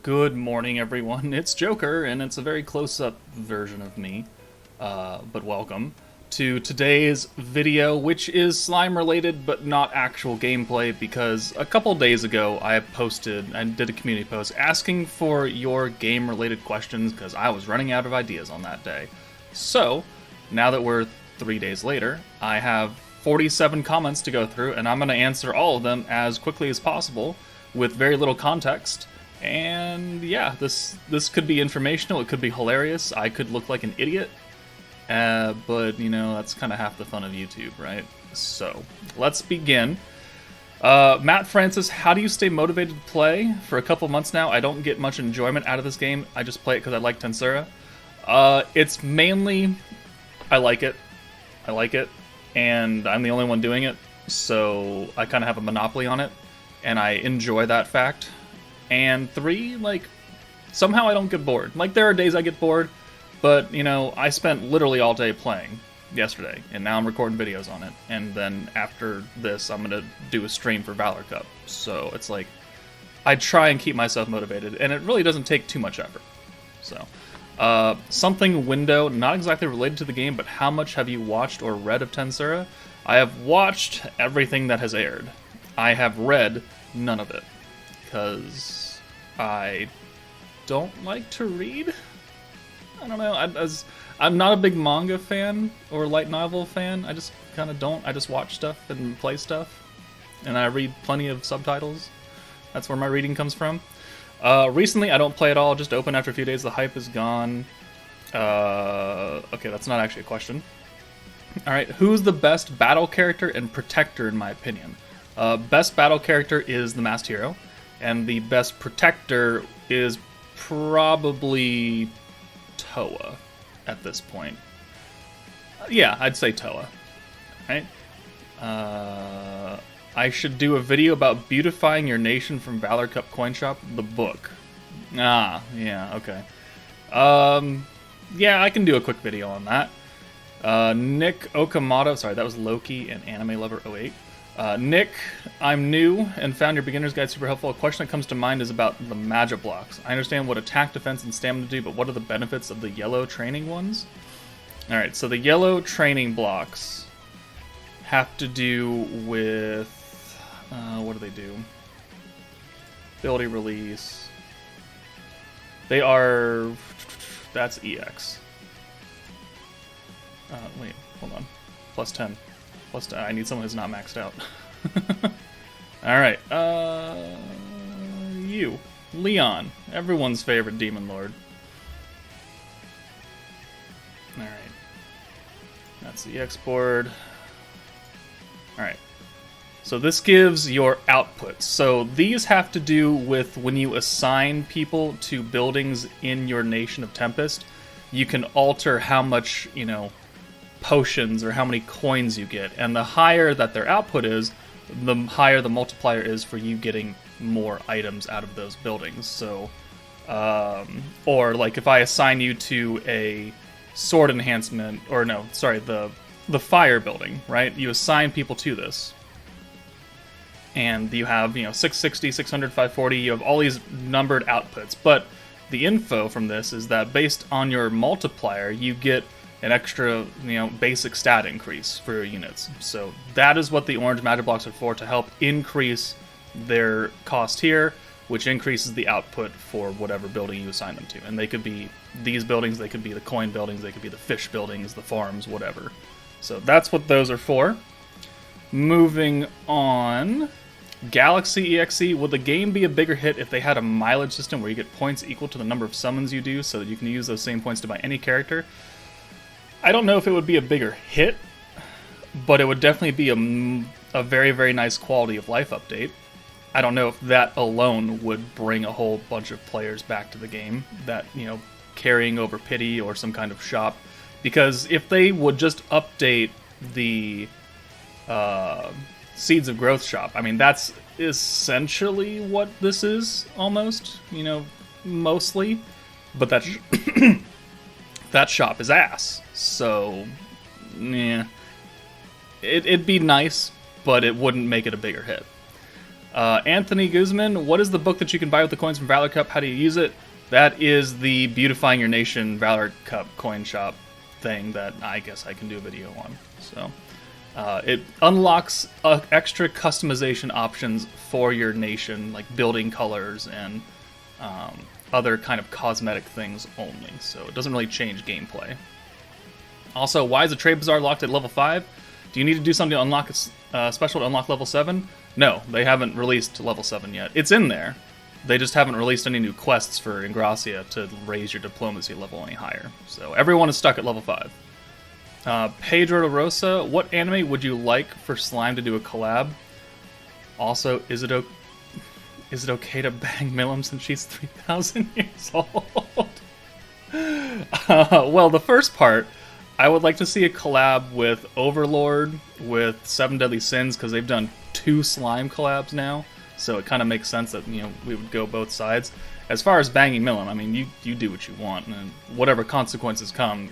Good morning, everyone. It's Joker, and it's a very close-up version of me. But welcome to today's video, which is slime-related, but not actual gameplay, because a couple days ago I did a community post asking for your game-related questions, because I was running out of ideas on that day. So, now that we're 3 days later, I have 47 comments to go through, and I'm going to answer all of them as quickly as possible, with very little context. And yeah, this could be informational, it could be hilarious, I could look like an idiot, but you know, that's kind of half the fun of YouTube, right? So, let's begin. Matt Francis, how do you stay motivated to play? For a couple months now, I don't get much enjoyment out of this game, I just play it because I like Tensura. It's mainly, I like it, and I'm the only one doing it, so I kind of have a monopoly on it, and I enjoy that fact. And 3, like, somehow I don't get bored. Like, there are days I get bored, but, you know, I spent literally all day playing yesterday, and now I'm recording videos on it. And then after this, I'm going to do a stream for Valor Cup. So it's like, I try and keep myself motivated, and it really doesn't take too much effort. So, something window, not exactly related to the game, but how much have you watched or read of Tensura? I have watched everything that has aired. I have read none of it, because I don't like to read. I don't know, I'm not a big manga fan or light novel fan. I just kind of don't. I just watch stuff and play stuff, and I read plenty of subtitles. That's where my reading comes from. Recently, I don't play at all. Just open after a few days. The hype is gone. Okay, that's not actually a question. All right, who's the best battle character and protector in my opinion? Best battle character is the Masked Hero, and the best protector is probably Toa at this point. Yeah, I'd say Toa. Right? I should do a video about beautifying your nation from Valor Cup Coin Shop, the book. Ah, yeah, okay. Yeah, I can do a quick video on that. Nick Okamoto, sorry, that was Loki and Anime Lover 08. Nick, I'm new and found your beginner's guide super helpful. A question that comes to mind is about the magic blocks. I understand what attack, defense, and stamina do, but what are the benefits of the yellow training ones? Alright, so the yellow training blocks have to do with... what do they do? Ability release. They are... That's EX. Wait, hold on. Plus 10. Plus 10. I need someone who's not maxed out. Alright, you. Leon. Everyone's favorite Demon Lord. Alright. That's the EX board. Alright. So this gives your outputs. So these have to do with when you assign people to buildings in your Nation of Tempest, you can alter how much, you know, potions or how many coins you get. And the higher that their output is, the higher the multiplier is for you getting more items out of those buildings. So, or like if I assign you to a sword enhancement, or no, sorry, the fire building, right? You assign people to this. And you have, you know, 660, 600, 540, you have all these numbered outputs. But the info from this is that based on your multiplier, you get an extra, you know, basic stat increase for your units. So that is what the orange magic blocks are for, to help increase their cost here, which increases the output for whatever building you assign them to. And they could be these buildings, they could be the coin buildings, they could be the fish buildings, the farms, whatever. So that's what those are for. Moving on... Galaxy EXE, would the game be a bigger hit if they had a mileage system where you get points equal to the number of summons you do so that you can use those same points to buy any character? I don't know if it would be a bigger hit, but it would definitely be a very, very nice quality of life update. I don't know if that alone would bring a whole bunch of players back to the game, that, you know, carrying over pity or some kind of shop. Because if they would just update the Seeds of Growth shop, I mean, that's essentially what this is, almost, you know, mostly. But that that shop is ass. So, yeah. It'd be nice, but it wouldn't make it a bigger hit. Anthony Guzman, what is the book that you can buy with the coins from Valor Cup? How do you use it? That is the Beautifying Your Nation Valor Cup coin shop thing that I guess I can do a video on. So it unlocks extra customization options for your nation, like building colors and other kind of cosmetic things only. So it doesn't really change gameplay. Also, why is the Trade Bazaar locked at level 5? Do you need to do something to unlock a special to unlock level 7? No, they haven't released level 7 yet. It's in there. They just haven't released any new quests for Ingracia to raise your diplomacy level any higher. So everyone is stuck at level 5. Pedro de Rosa, what anime would you like for Slime to do a collab? Also, is it okay to bang Milim since she's 3,000 years old? Well, the first part, I would like to see a collab with Overlord, with Seven Deadly Sins, because they've done 2 slime collabs now, so it kind of makes sense that, you know, we would go both sides. As far as banging Milim, I mean, you do what you want, and whatever consequences come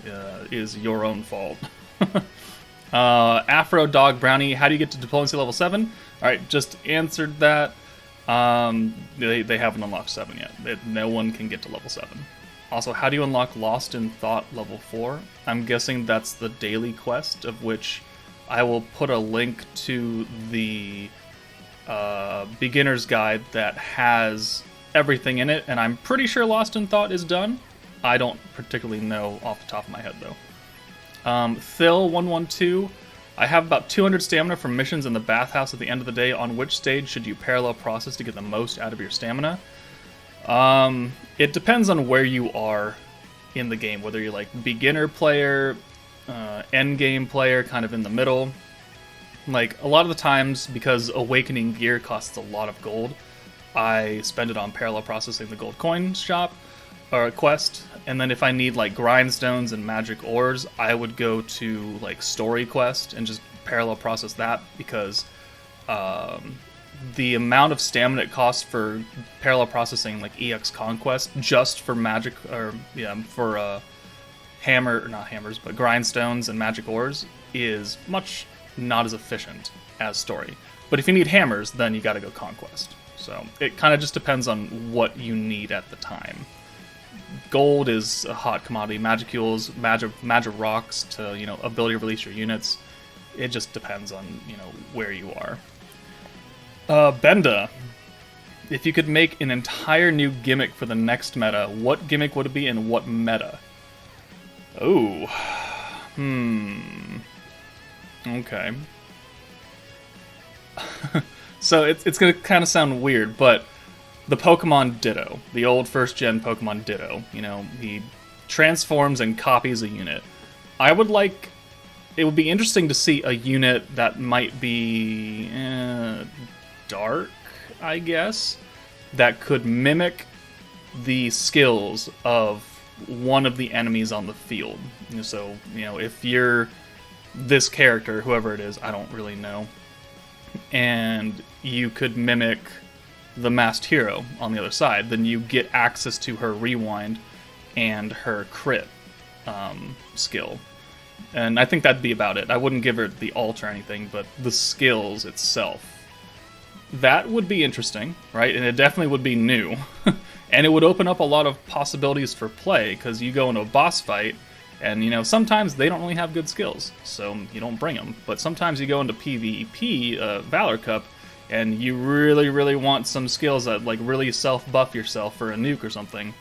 is your own fault. Afro Dog Brownie, how do you get to diplomacy level 7? Alright, just answered that. They haven't unlocked 7 yet. No one can get to level 7. Also, how do you unlock Lost in Thought level 4? I'm guessing that's the daily quest, of which I will put a link to the beginner's guide that has everything in it, and I'm pretty sure Lost in Thought is done. I don't particularly know off the top of my head, though. Thil112, I have about 200 stamina from missions in the bathhouse at the end of the day. On which stage should you parallel process to get the most out of your stamina? It depends on where you are in the game, whether you're like beginner player, end game player, kind of in the middle. Like, a lot of the times, because Awakening Gear costs a lot of gold, I spend it on parallel processing the gold coin shop, or quest, and then if I need like grindstones and magic ores, I would go to like story quest and just parallel process that, because the amount of stamina it costs for parallel processing like EX Conquest just for magic, or for not hammers, but grindstones and magic ores is much not as efficient as story. But if you need hammers, then you gotta go Conquest. So it kind of just depends on what you need at the time. Gold is a hot commodity. Magicules, magic rocks to, you know, ability to release your units. It just depends on, you know, where you are. Benda, if you could make an entire new gimmick for the next meta, what gimmick would it be and what meta? Oh, okay. So it's going to kind of sound weird, but the Pokemon Ditto, the old first-gen Pokemon Ditto, you know, he transforms and copies a unit. It would be interesting to see a unit that might be dark, I guess, that could mimic the skills of one of the enemies on the field. So, you know, if you're this character, whoever it is, I don't really know, and you could mimic the masked hero on the other side, then you get access to her rewind and her crit skill. And I think that'd be about it. I wouldn't give her the ult or anything, but the skills itself. That would be interesting, right? And it definitely would be new. And it would open up a lot of possibilities for play, because you go into a boss fight, and, you know, sometimes they don't really have good skills, so you don't bring them. But sometimes you go into PvP, Valor Cup, and you really, really want some skills that, like, really self-buff yourself for a nuke or something.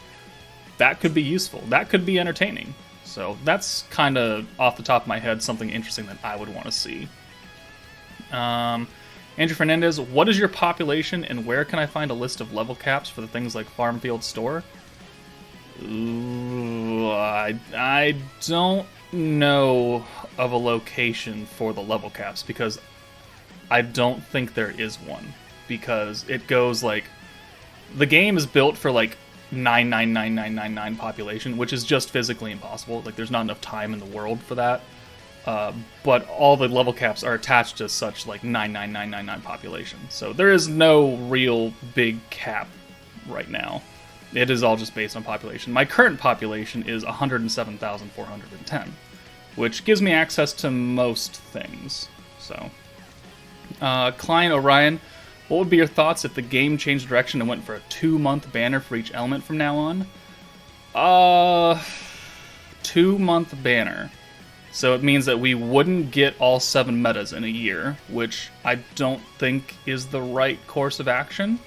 That could be useful. That could be entertaining. So that's kind of, off the top of my head, something interesting that I would want to see. Andrew Fernandez, what is your population, and where can I find a list of level caps for the things like Farm Field Store? Ooh, I don't know of a location for the level caps, because I don't think there is one. Because it goes like, the game is built for like 99999 population, which is just physically impossible. Like, there's not enough time in the world for that. But all the level caps are attached to such like 99999 population. So there is no real big cap right now. It is all just based on population. My current population is 107,410, which gives me access to most things. So, Klein Orion, What would be your thoughts if the game changed direction and went for a 2-month banner for each element from now on? 2-month banner. So it means that we wouldn't get all 7 metas in a year, which I don't think is the right course of action.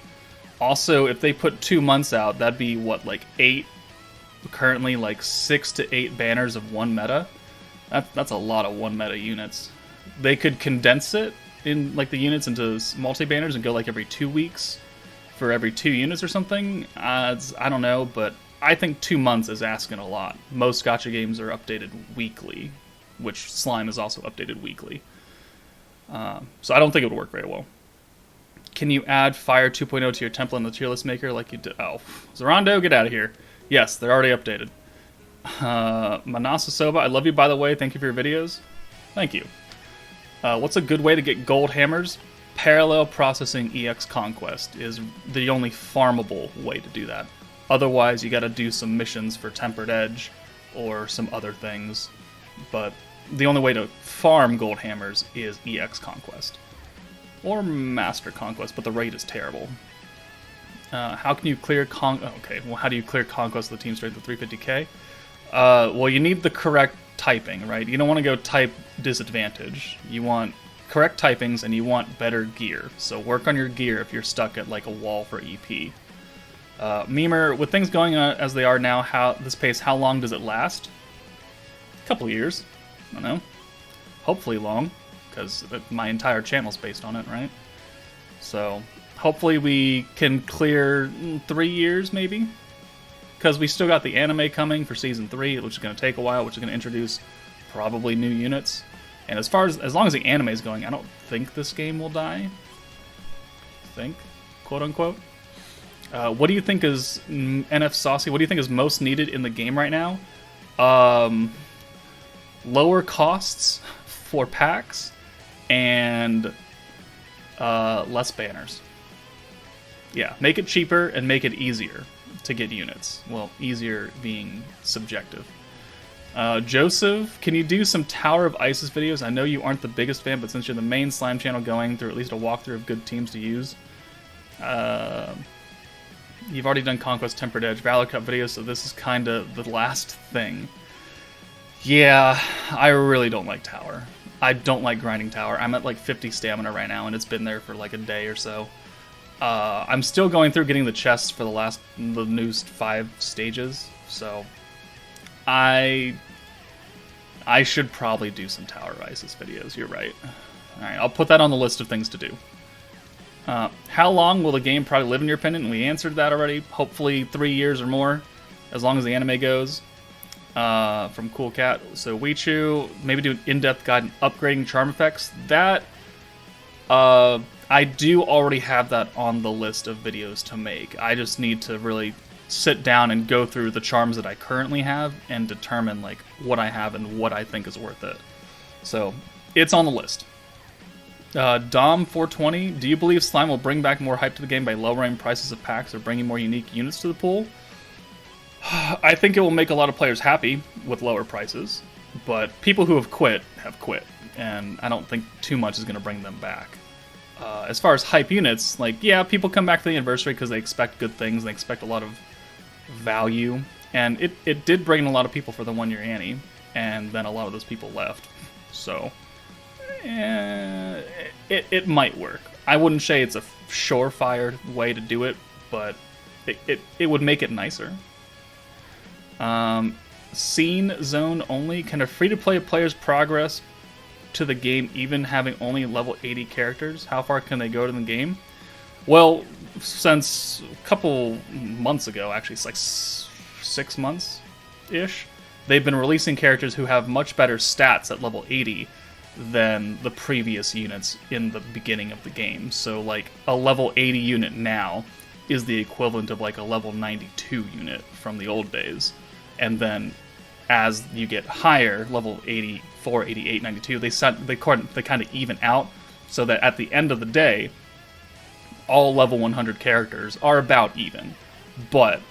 Also, if they put 2 months out, that'd be what, like 8, currently like 6 to 8 banners of 1 meta. That's a lot of 1 meta units. They could condense it in like the units into multi-banners and go like every 2 weeks for every 2 units or something. I don't know, but I think 2 months is asking a lot. Most gacha games are updated weekly, which Slime is also updated weekly. So I don't think it would work very well. Can you add Fire 2.0 to your template in the tier list maker like you did? Oh, Zorondo, get out of here. Yes, they're already updated. Manasa Soba, I love you, by the way. Thank you for your videos. Thank you. What's a good way to get gold hammers? Parallel processing EX Conquest is the only farmable way to do that. Otherwise, you gotta do some missions for Tempered Edge or some other things. But the only way to farm gold hammers is EX Conquest. Or Master Conquest, but the rate is terrible. How can you clear how do you clear Conquest with the team strength of 350k? Well, you need the correct typing, right? You don't want to go type disadvantage. You want correct typings and you want better gear. So work on your gear if you're stuck at like a wall for EP. Memer, with things going on as they are now, this pace, how long does it last? A couple years. I don't know. Hopefully long, because my entire channel's based on it, right? So hopefully we can clear 3 years, maybe? Because we still got the anime coming for Season 3, which is going to take a while, which is going to introduce probably new units. And as long as the anime is going, I don't think this game will die. Quote unquote. What do you think is, NF Saucy, what do you think is most needed in the game right now? Lower costs for packs and less banners. Yeah, make it cheaper and make it easier to get units. Well, easier being subjective. Joseph, can you do some Tower of Isis videos? I know you aren't the biggest fan, but since you're the main Slime channel going through at least a walkthrough of good teams to use. You've already done Conquest Tempered Edge, Valor Cup videos, so this is kind of the last thing. Yeah, I really don't like Tower. I don't like grinding Tower. I'm at like 50 stamina right now, and it's been there for like a day or so. I'm still going through getting the chests for the newest 5 stages, so I should probably do some Tower of Isis videos, you're right. Alright, I'll put that on the list of things to do. How long will the game probably live in your opinion? We answered that already. Hopefully 3 years or more, as long as the anime goes. From Cool Cat. So Wichu, maybe do an in-depth guide on upgrading charm effects. That, I do already have that on the list of videos to make. I just need to really sit down and go through the charms that I currently have and determine like what I have and what I think is worth it. So it's on the list. Dom420, do you believe Slime will bring back more hype to the game by lowering prices of packs or bringing more unique units to the pool? I think it will make a lot of players happy with lower prices, but people who have quit, and I don't think too much is going to bring them back. As far as hype units, like, yeah, people come back to the anniversary because they expect good things, they expect a lot of value, and it did bring in a lot of people for the 1 year Annie, and then a lot of those people left, so it might work. I wouldn't say it's a surefire way to do it, but it would make it nicer. Scene zone only. Can a free-to-play player's progress to the game even having only level 80 characters? How far can they go to the game? Well, since a couple months ago, actually, it's like 6 months-ish, they've been releasing characters who have much better stats at level 80 than the previous units in the beginning of the game. So, like, a level 80 unit now is the equivalent of, like, a level 92 unit from the old days. And then, as you get higher, level 84, 88, 92, they kind of even out, so that at the end of the day, all level 100 characters are about even. But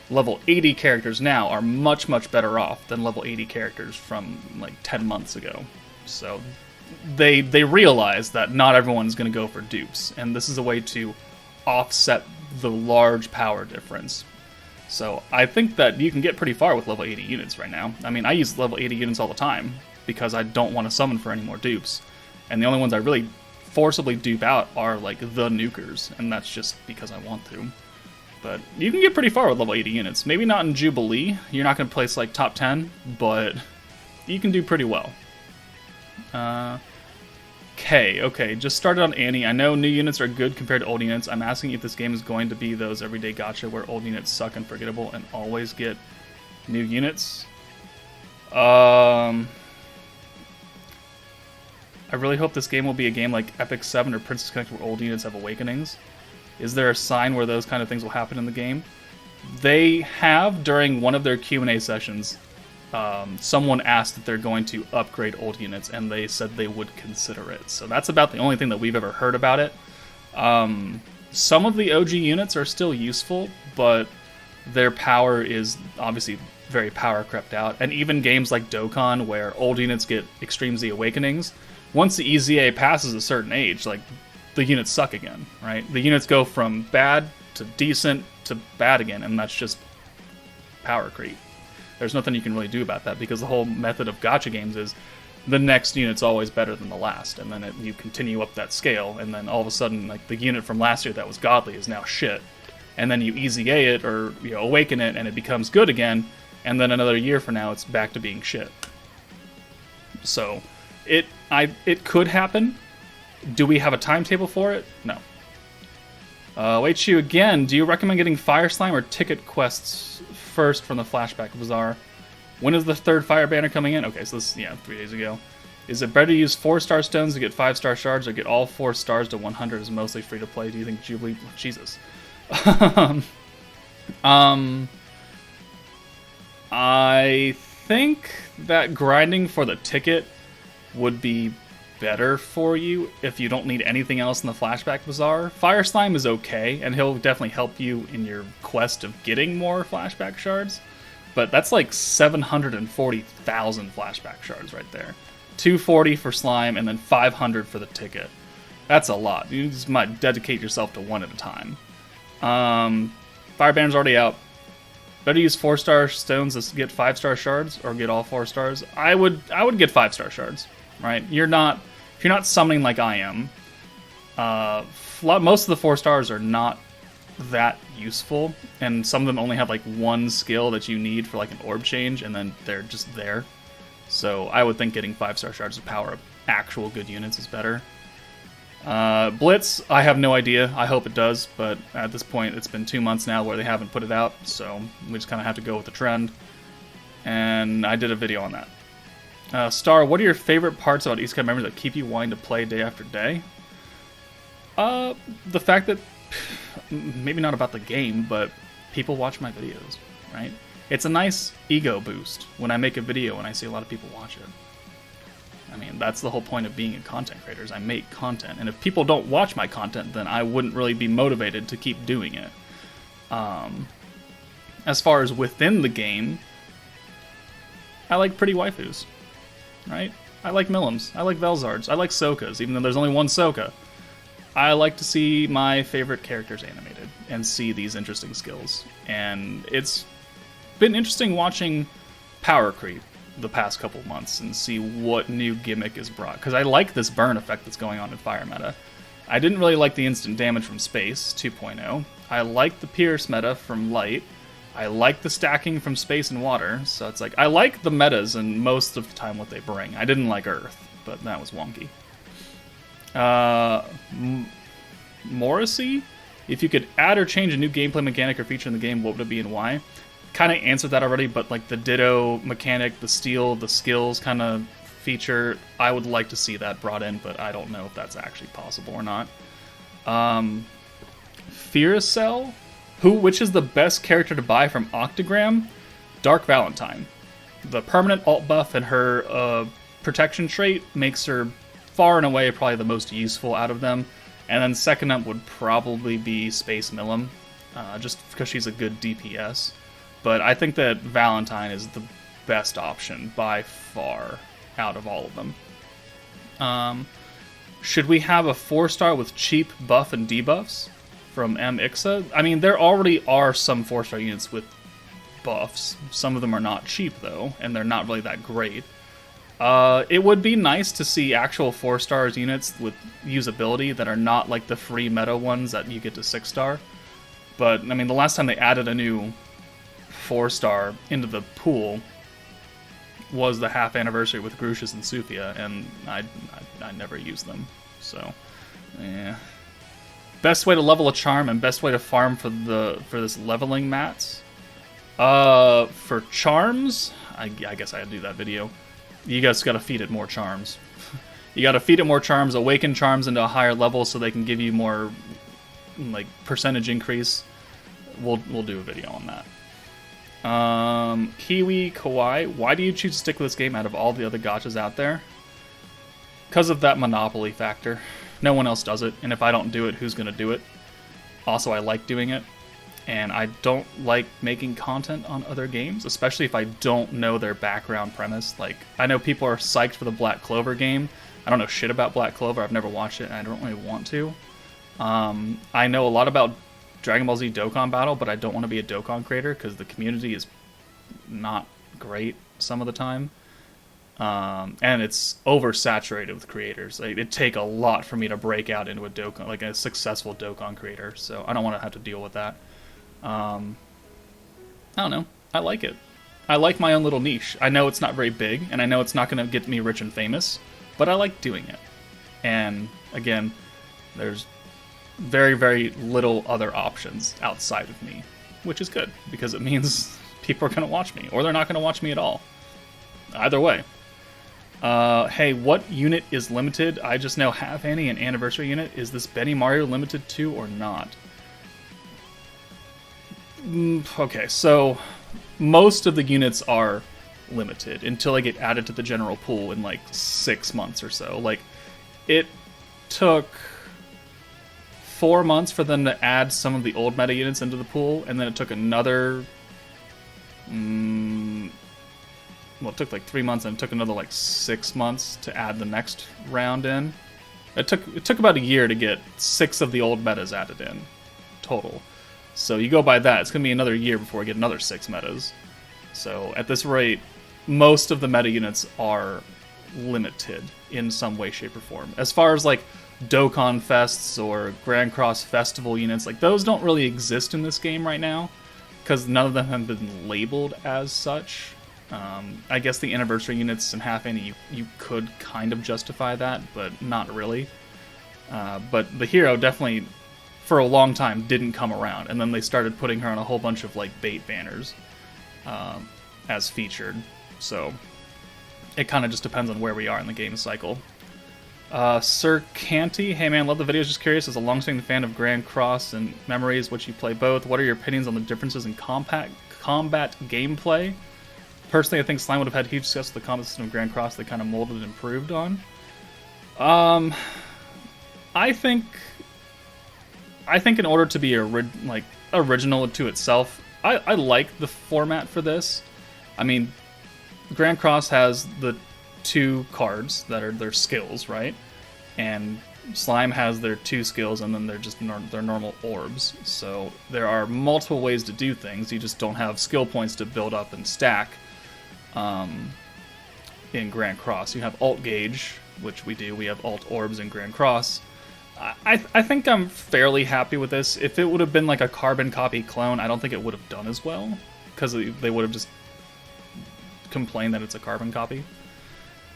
level 80 characters now are much, much better off than level 80 characters from, like, 10 months ago. So they realize that not everyone's going to go for dupes, and this is a way to offset the large power difference. So I think that you can get pretty far with level 80 units right now. I mean, I use level 80 units all the time because I don't want to summon for any more dupes. And the only ones I really forcibly dupe out are like the nukers, and that's just because I want to. But you can get pretty far with level 80 units. Maybe not in Jubilee, you're not going to place like top 10, but you can do pretty well. Okay, just started on Annie. I know new units are good compared to old units. I'm asking if this game is going to be those everyday gacha where old units suck and forgettable and always get new units. I really hope this game will be a game like Epic 7 or Princess Connect where old units have awakenings. Is there a sign where those kind of things will happen in the game? They have, during one of their Q&A sessions, someone asked if they're going to upgrade old units, and they said they would consider it. So that's about the only thing that we've ever heard about it. Some of the OG units are still useful, but their power is obviously very power crept out. And even games like Dokkan, where old units get Extreme Z Awakenings, once the EZA passes a certain age, like, the units suck again, right? The units go from bad to decent to bad again, and that's just power creep. There's nothing you can really do about that, because the whole method of gacha games is the next unit's always better than the last, and then you continue up that scale, and then all of a sudden, like, the unit from last year that was godly is now shit. And then you EZA it, or, you know, awaken it, and it becomes good again, and then another year from now it's back to being shit. So, it could happen. Do we have a timetable for it? No. Wait, you again. Do you recommend getting Fire Slime or ticket quests first from the Flashback Bazaar? When is the third Fire Banner coming in? Okay, so this, 3 days ago. Is it better to use 4-star stones to get 5-star shards, or get all 4 stars to 100 is mostly free to play? Do you think Jubilee... Jesus. I think that grinding for the ticket would be better for you if you don't need anything else in the Flashback Bazaar. Fire Slime is okay, and he'll definitely help you in your quest of getting more Flashback Shards, but that's like 740,000 Flashback Shards right there. 240 for Slime, and then 500 for the ticket. That's a lot. You just might dedicate yourself to one at a time. Fire Banner's already out. Better use 4-star stones to get 5-star shards, or get all 4 stars. I would get 5-star shards, right? If you're not summoning like I am, most of the 4 stars are not that useful, and some of them only have like one skill that you need for like an orb change, and then they're just there. So I would think getting 5-star shards to power up actual good units is better. Blitz, I have no idea. I hope it does, but at this point it's been 2 months now where they haven't put it out, so we just kind of have to go with the trend. And I did a video on that. Star, what are your favorite parts about Isekai members that keep you wanting to play day after day? The fact that, maybe not about the game, but people watch my videos, right? It's a nice ego boost when I make a video and I see a lot of people watch it. I mean, that's the whole point of being a content creator, is I make content. And if people don't watch my content, then I wouldn't really be motivated to keep doing it. As far as within the game, I like pretty waifus, right? I like Millims, I like Velzards, I like Sokas, even though there's only one Soka. I like to see my favorite characters animated and see these interesting skills. And it's been interesting watching power creep the past couple months and see what new gimmick is brought, because I like this burn effect that's going on in Fire meta. I didn't really like the instant damage from Space 2.0. I like the Pierce meta from Light. I like the stacking from Space and Water, so it's like, I like the metas and most of the time what they bring. I didn't like Earth, but that was wonky. Morrissey? If you could add or change a new gameplay mechanic or feature in the game, what would it be and why? Kind of answered that already, but like the Ditto mechanic, the steal, the skills kind of feature, I would like to see that brought in, but I don't know if that's actually possible or not. Fearcell? Which is the best character to buy from Octagram? Dark Valentine. The permanent alt buff and her protection trait makes her far and away probably the most useful out of them. And then second up would probably be Space Millim, just because she's a good DPS. But I think that Valentine is the best option by far out of all of them. Should we have a 4-star with cheap buff and debuffs from M-Ixa? I mean, there already are some 4-star units with buffs. Some of them are not cheap, though, and they're not really that great. It would be nice to see actual 4-stars units with usability that are not like the free meta ones that you get to 6-star. But, I mean, the last time they added a new 4-star into the pool was the half anniversary with Grucius and Sufia, and I never used them. So, yeah. Best way to level a charm and best way to farm for this leveling mats. For charms, I guess I'd do that video. You guys gotta feed it more charms. You gotta feed it more charms, awaken charms into a higher level so they can give you more, like, percentage increase. We'll do a video on that. Kiwi Kawaii, why do you choose to stick with this game out of all the other gachas out there? Because of that monopoly factor. No one else does it, and if I don't do it, who's gonna do it? Also, I like doing it. And I don't like making content on other games, especially if I don't know their background premise. Like, I know people are psyched for the Black Clover game. I don't know shit about Black Clover. I've never watched it, and I don't really want to. I know a lot about Dragon Ball Z Dokkan Battle, but I don't want to be a Dokkan creator because the community is not great some of the time. And it's oversaturated with creators. Like, it'd take a lot for me to break out into a Dokkan, like a successful Dokkan creator, so I don't want to have to deal with that. I don't know. I like it. I like my own little niche. I know it's not very big, and I know it's not going to get me rich and famous, but I like doing it. And, again, there's very, very little other options outside of me, which is good, because it means people are going to watch me, or they're not going to watch me at all. Either way. Hey, what unit is limited? I just know Half Annie and Anniversary unit. Is this Benny Mario limited too, or not? Okay, so most of the units are limited until they get added to the general pool in like 6 months or so. Like, it took 4 months for them to add some of the old meta units into the pool, and then it took another... well, it took like 3 months, and it took another like 6 months to add the next round in. It took about a year to get 6 of the old metas added in, total. So you go by that, it's going to be another year before we get another 6 metas. So at this rate, most of the meta units are limited in some way, shape, or form. As far as like Dokkan Fests or Grand Cross Festival units, like those don't really exist in this game right now, because none of them have been labeled as such. I guess the Anniversary units and Half Annie, you could kind of justify that, but not really. But the hero definitely... for a long time didn't come around, and then they started putting her on a whole bunch of like bait banners as featured, so it kind of just depends on where we are in the game cycle. Sir Canty, hey man, love the videos, just curious, as a long-standing fan of Grand Cross and Memories, which you play both, what are your opinions on the differences in combat gameplay? Personally, I think Slime would have had huge success with the combat system of Grand Cross they kind of molded and improved on. I think in order to be original to itself, I like the format for this. I mean, Grand Cross has the 2 cards that are their skills, right? And Slime has their 2 skills, and then they're just their normal orbs. So there are multiple ways to do things. You just don't have skill points to build up and stack in Grand Cross. You have Alt Gauge, which we do. We have Alt Orbs in Grand Cross. I think I'm fairly happy with this. If it would have been like a carbon copy clone, I don't think it would have done as well, because they would have just complained that it's a carbon copy.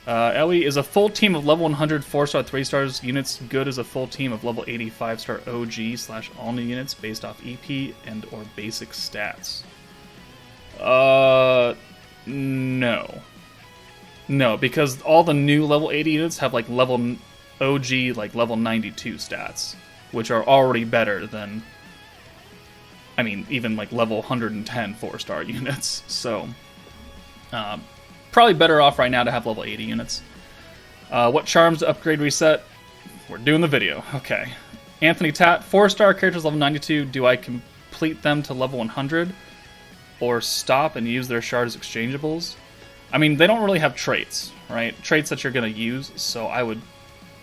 Ellie, is a full team of level 100 4-star 3-stars units good as a full team of level 80 5-star OG/all-new units based off EP and or basic stats? No. No, because all the new level 80 units have like level OG, like level 92 stats, which are already better than, I mean, even like level 110 4-star units. So, probably better off right now to have level 80 units. What charms to upgrade reset? We're doing the video. Okay. Anthony Tat, 4-star characters level 92. Do I complete them to level 100? Or stop and use their shards as exchangeables? I mean, they don't really have traits, right? Traits that you're going to use, so I would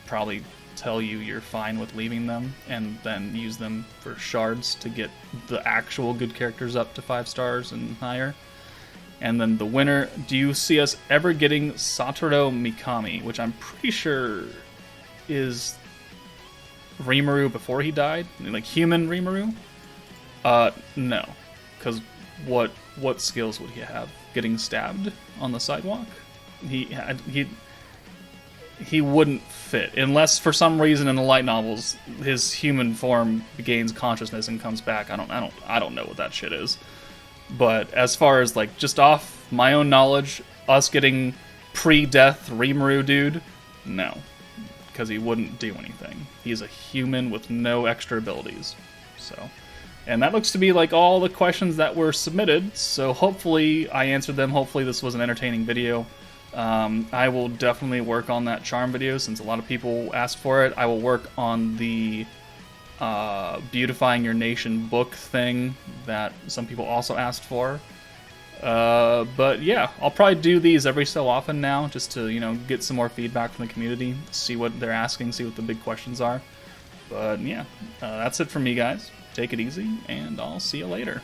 probably tell you you're fine with leaving them, and then use them for shards to get the actual good characters up to 5 stars and higher. And then the winner, do you see us ever getting Satoru Mikami, which I'm pretty sure is Rimuru before he died? Like human Rimuru? No. Because what skills would he have? Getting stabbed on the sidewalk? He wouldn't fit, unless for some reason in the light novels his human form gains consciousness and comes back. I don't know what that shit is. But as far as like just off my own knowledge, us getting pre-death Rimuru dude, no, because he wouldn't do anything. He's a human with no extra abilities. So, and that looks to be like all the questions that were submitted. So hopefully I answered them. Hopefully this was an entertaining video. I will definitely work on that charm video since a lot of people asked for it. I will work on the beautifying your nation book thing that some people also asked for. But yeah, I'll probably do these every so often now just to, you know, get some more feedback from the community, see what they're asking, see what the big questions are. But yeah, that's it from me, guys. Take it easy, and I'll see you later.